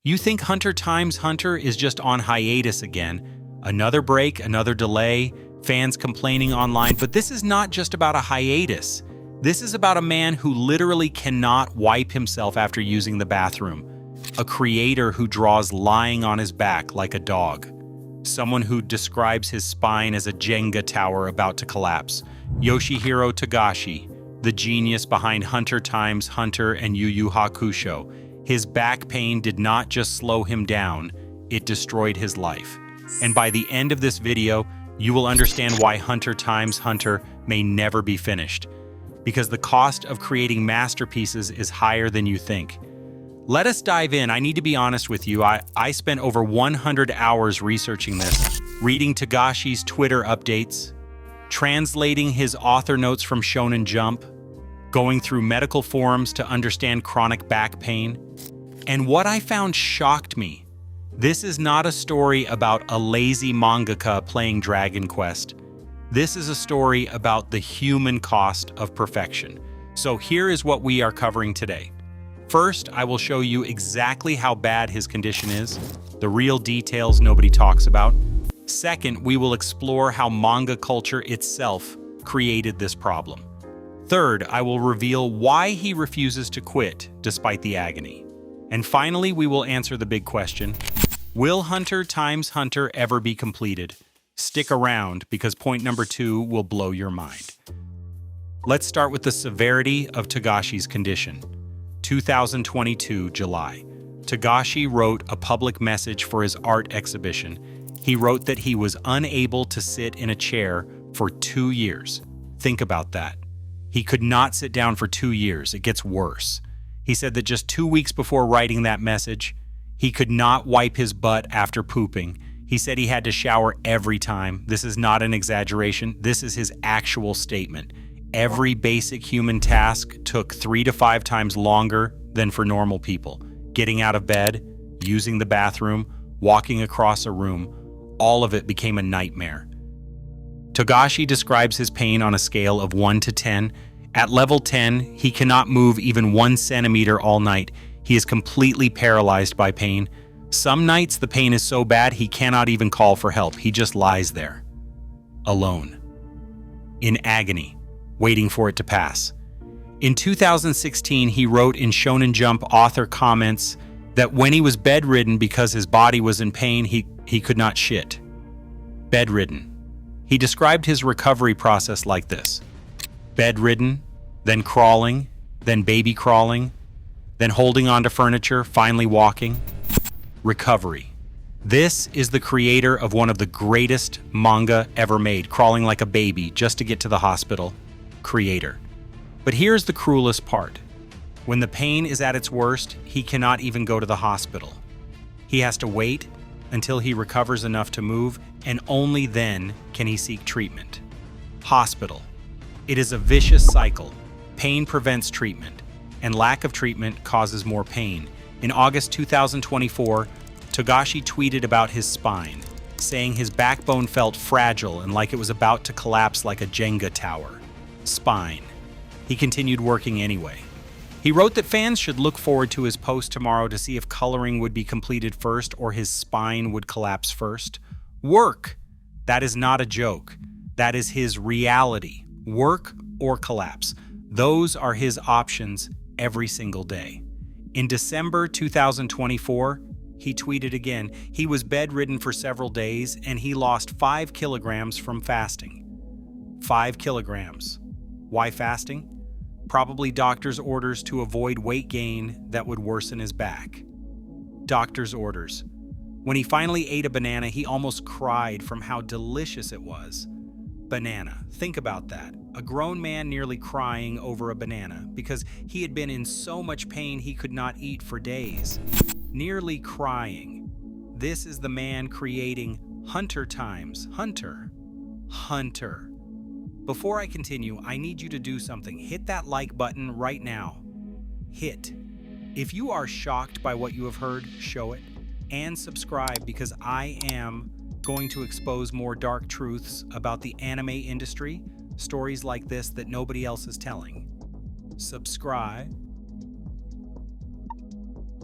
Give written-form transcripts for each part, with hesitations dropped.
You think Hunter x Hunter is just on hiatus again. Another break, another delay, fans complaining online, but this is not just about a hiatus. This is about a man who literally cannot wipe himself after using the bathroom. A creator who draws lying on his back like a dog. Someone who describes his spine as a Jenga tower about to collapse. Yoshihiro Togashi, the genius behind Hunter x Hunter and Yu Yu Hakusho. His back pain did not just slow him down, it destroyed his life. And by the end of this video, you will understand why Hunter x Hunter may never be finished. Because the cost of creating masterpieces is higher than you think. Let us dive in. I need to be honest with you. I spent over 100 hours researching this, reading Togashi's Twitter updates, translating his author notes from Shonen Jump, going through medical forums to understand chronic back pain. And what I found shocked me. This is not a story about a lazy mangaka playing Dragon Quest. This is a story about the human cost of perfection. So here is what we are covering today. First, I will show you exactly how bad his condition is, the real details nobody talks about. Second, we will explore how manga culture itself created this problem. Third, I will reveal why he refuses to quit despite the agony. And finally, we will answer the big question: will Hunter x Hunter ever be completed? Stick around, because point number 2 will blow your mind. Let's start with the severity of Togashi's condition. 2022, July. Togashi wrote a public message for his art exhibition. He wrote that he was unable to sit in a chair for 2 years. Think about that. He could not sit down for 2 years. It gets worse. He said that just 2 weeks before writing that message, he could not wipe his butt after pooping. He said he had to shower every time. This is not an exaggeration. This is his actual statement. Every basic human task took 3 to 5 times longer than for normal people. Getting out of bed, using the bathroom, walking across a room, all of it became a nightmare. Togashi describes his pain on a scale of 1 to 10. At level 10, he cannot move even 1 centimeter all night. He is completely paralyzed by pain. Some nights the pain is so bad he cannot even call for help. He just lies there, alone, in agony, waiting for it to pass. In 2016, he wrote in Shonen Jump author comments that when he was bedridden because his body was in pain, he could not shit. Bedridden. He described his recovery process like this: bedridden, then crawling, then baby crawling, then holding onto furniture, finally walking. Recovery. This is the creator of one of the greatest manga ever made, crawling like a baby just to get to the hospital. Creator. But here's the cruelest part. When the pain is at its worst, he cannot even go to the hospital. He has to wait until he recovers enough to move, and only then can he seek treatment. Hospital. It is a vicious cycle. Pain prevents treatment, and lack of treatment causes more pain. In August 2024, Togashi tweeted about his spine, saying his backbone felt fragile and like it was about to collapse like a Jenga tower. Spine. He continued working anyway. He wrote that fans should look forward to his post tomorrow to see if coloring would be completed first or his spine would collapse first. Work. That is not a joke. That is his reality. Work or collapse. Those are his options every single day. In December 2024, he tweeted again. He was bedridden for several days and he lost 5 kilograms from fasting. 5 kilograms. Why fasting? Probably doctor's orders to avoid weight gain that would worsen his back. Doctor's orders. When he finally ate a banana, he almost cried from how delicious it was. Banana. Think about that. A grown man nearly crying over a banana because he had been in so much pain he could not eat for days. Nearly crying. This is the man creating Hunter x Hunter. Hunter. Before I continue, I need you to do something. Hit that like button right now. Hit. If you are shocked by what you have heard, show it. And subscribe, because I am going to expose more dark truths about the anime industry, stories like this that nobody else is telling. Subscribe.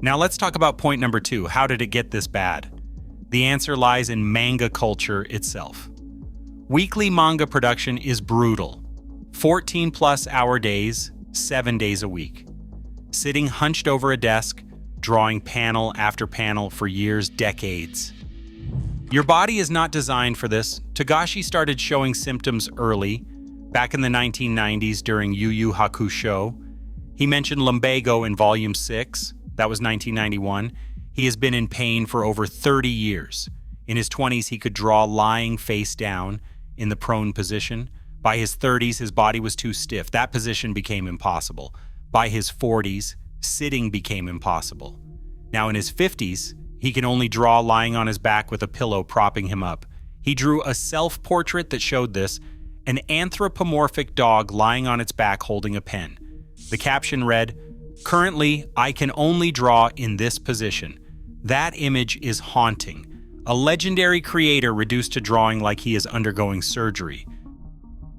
Now let's talk about point number 2. How did it get this bad? The answer lies in manga culture itself. Weekly manga production is brutal. 14-plus hour days, 7 days a week. Sitting hunched over a desk, drawing panel after panel for years, decades. Your body is not designed for this. Togashi started showing symptoms early, back in the 1990s during Yu Yu Hakusho. He mentioned lumbago in Volume 6. That was 1991. He has been in pain for over 30 years. In his 20s, he could draw lying face down in the prone position. By his 30s, his body was too stiff. That position became impossible. By his 40s, sitting became impossible. Now in his 50s, he can only draw lying on his back with a pillow propping him up. He drew a self-portrait that showed this, an anthropomorphic dog lying on its back holding a pen. The caption read, "Currently, I can only draw in this position." That image is haunting. A legendary creator reduced to drawing like he is undergoing surgery.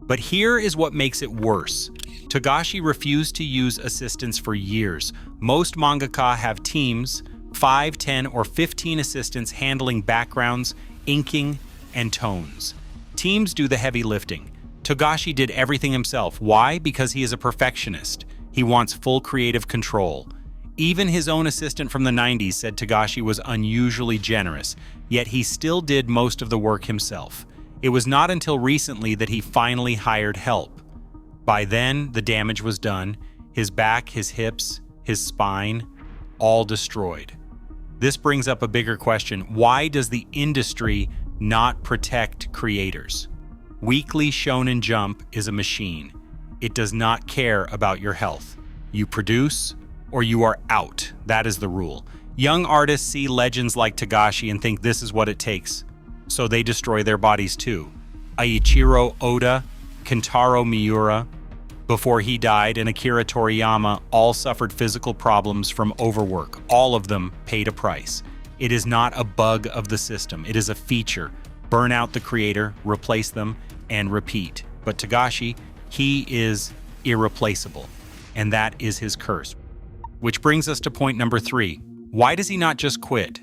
But here is what makes it worse. Togashi refused to use assistants for years. Most mangaka have teams, 5, 10, or 15 assistants handling backgrounds, inking, and tones. Teams do the heavy lifting. Togashi did everything himself. Why? Because he is a perfectionist. He wants full creative control. Even his own assistant from the 90s said Togashi was unusually generous, yet he still did most of the work himself. It was not until recently that he finally hired help. By then, the damage was done. His back, his hips, his spine, all destroyed. This brings up a bigger question. Why does the industry not protect creators? Weekly Shonen Jump is a machine. It does not care about your health. You produce or you are out. That is the rule. Young artists see legends like Togashi and think this is what it takes. So they destroy their bodies too. Eiichiro Oda, Kentaro Miura, before he died, and Akira Toriyama all suffered physical problems from overwork. All of them paid a price. It is not a bug of the system. It is a feature. Burn out the creator, replace them, and repeat. But Togashi, he is irreplaceable, and that is his curse. Which brings us to point number 3. Why does he not just quit?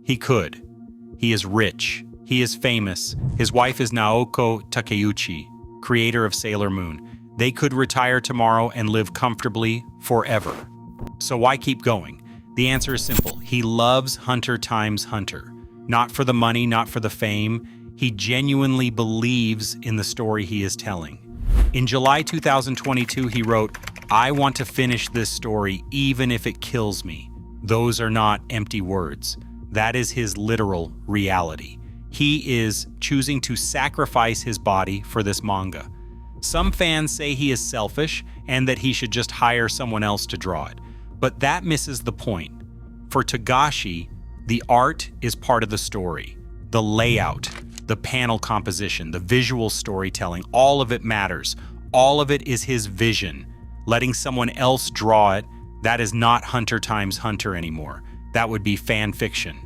He could. He is rich. He is famous. His wife is Naoko Takeuchi, creator of Sailor Moon. They could retire tomorrow and live comfortably forever. So why keep going? The answer is simple. He loves Hunter x Hunter. Not for the money, not for the fame. He genuinely believes in the story he is telling. In July 2022, he wrote, "I want to finish this story even if it kills me." Those are not empty words. That is his literal reality. He is choosing to sacrifice his body for this manga. Some fans say he is selfish and that he should just hire someone else to draw it. But that misses the point. For Togashi, the art is part of the story. The layout, the panel composition, the visual storytelling, all of it matters. All of it is his vision. Letting someone else draw it, that is not Hunter x Hunter anymore. That would be fan fiction.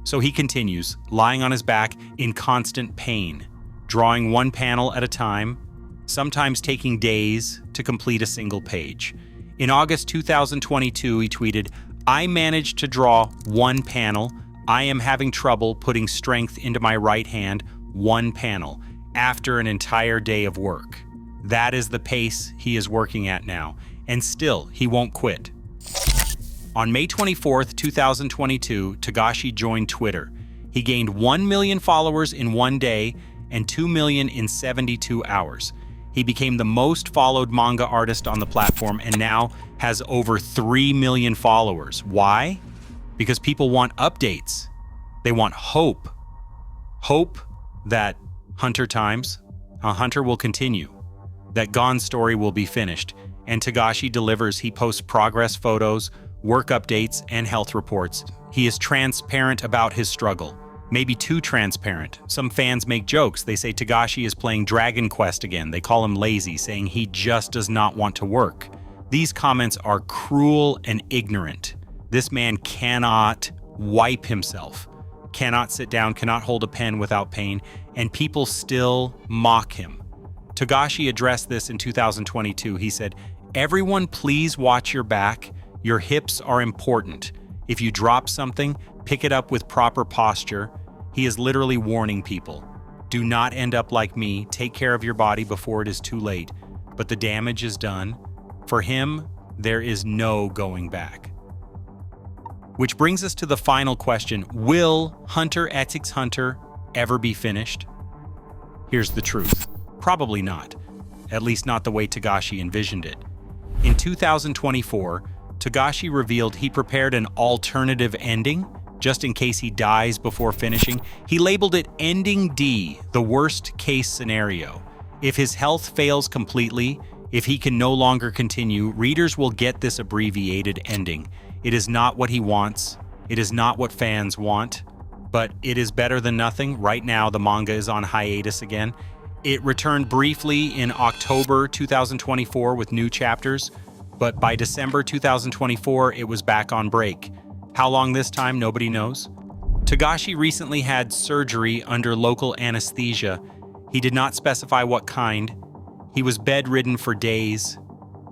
So he continues, lying on his back in constant pain, drawing one panel at a time, sometimes taking days to complete a single page. In August 2022, he tweeted, "I managed to draw one panel. I am having trouble putting strength into my right hand, one panel, after an entire day of work." That is the pace he is working at now, and still, he won't quit. On May 24th, 2022, Togashi joined Twitter. He gained 1 million followers in one day and 2 million in 72 hours. He became the most followed manga artist on the platform and now has over 3 million followers. Why? Because people want updates. They want hope. Hope that Hunter x Hunter will continue, that Gon's story will be finished, and Togashi delivers. He posts progress photos, work updates, and health reports. He is transparent about his struggle. Maybe too transparent. Some fans make jokes. They say Togashi is playing Dragon Quest again. They call him lazy, saying he just does not want to work. These comments are cruel and ignorant. This man cannot wipe himself, cannot sit down, cannot hold a pen without pain, and people still mock him. Togashi addressed this in 2022. He said, "Everyone please watch your back. Your hips are important. If you drop something, pick it up with proper posture. He is literally warning people. Do not end up like me. Take care of your body before it is too late. But the damage is done. For him, there is no going back. Which brings us to the final question. Will Hunter x Hunter ever be finished? Here's the truth. Probably not. At least not the way Togashi envisioned it. In 2024, Togashi revealed he prepared an alternative ending, just in case he dies before finishing. He labeled it Ending D, the worst case scenario. If his health fails completely, if he can no longer continue, readers will get this abbreviated ending. It is not what he wants. It is not what fans want, but it is better than nothing. Right now, the manga is on hiatus again. It returned briefly in October 2024 with new chapters, but by December 2024, it was back on break. How long this time, nobody knows. Togashi recently had surgery under local anesthesia. He did not specify what kind. He was bedridden for days.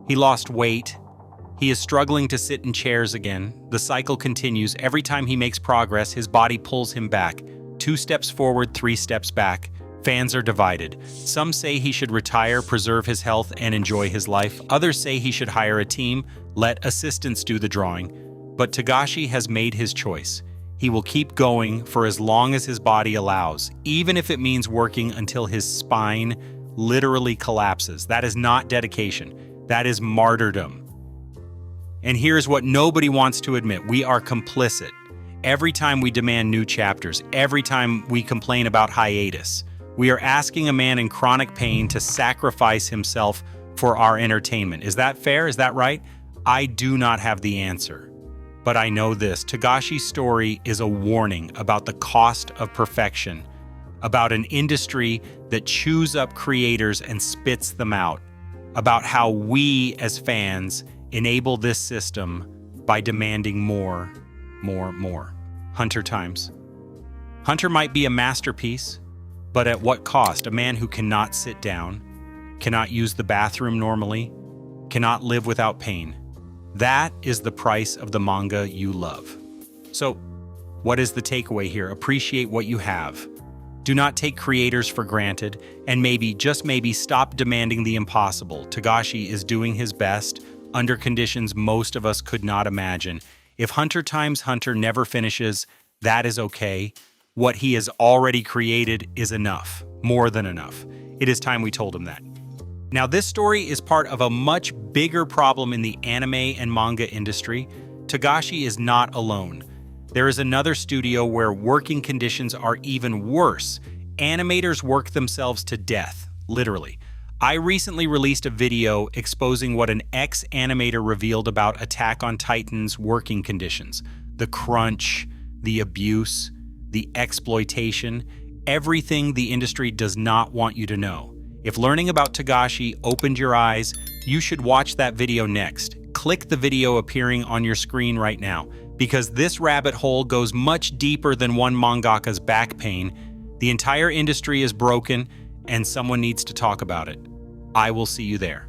He lost weight. He is struggling to sit in chairs again. The cycle continues. Every time he makes progress, his body pulls him back. 2 steps forward, 3 steps back. Fans are divided. Some say he should retire, preserve his health, and enjoy his life. Others say he should hire a team, let assistants do the drawing. But Togashi has made his choice. He will keep going for as long as his body allows, even if it means working until his spine literally collapses. That is not dedication. That is martyrdom. And here's what nobody wants to admit. We are complicit. Every time we demand new chapters, every time we complain about hiatus, we are asking a man in chronic pain to sacrifice himself for our entertainment. Is that fair? Is that right? I do not have the answer. But I know this. Togashi's story is a warning about the cost of perfection, about an industry that chews up creators and spits them out, about how we as fans enable this system by demanding more. Hunter times. Hunter might be a masterpiece, but at what cost? A man who cannot sit down, cannot use the bathroom normally, cannot live without pain. That is the price of the manga you love. So, what is the takeaway here? Appreciate what you have. Do not take creators for granted, and maybe, just maybe, stop demanding the impossible. Togashi is doing his best under conditions most of us could not imagine. If Hunter x Hunter never finishes, that is okay. What he has already created is enough, more than enough. It is time we told him that. Now, this story is part of a much bigger problem in the anime and manga industry. Togashi is not alone. There is another studio where working conditions are even worse. Animators work themselves to death, literally. I recently released a video exposing what an ex-animator revealed about Attack on Titan's working conditions. The crunch, the abuse, the exploitation, everything the industry does not want you to know. If learning about Togashi opened your eyes, you should watch that video next. Click the video appearing on your screen right now, because this rabbit hole goes much deeper than one mangaka's back pain. The entire industry is broken, and someone needs to talk about it. I will see you there.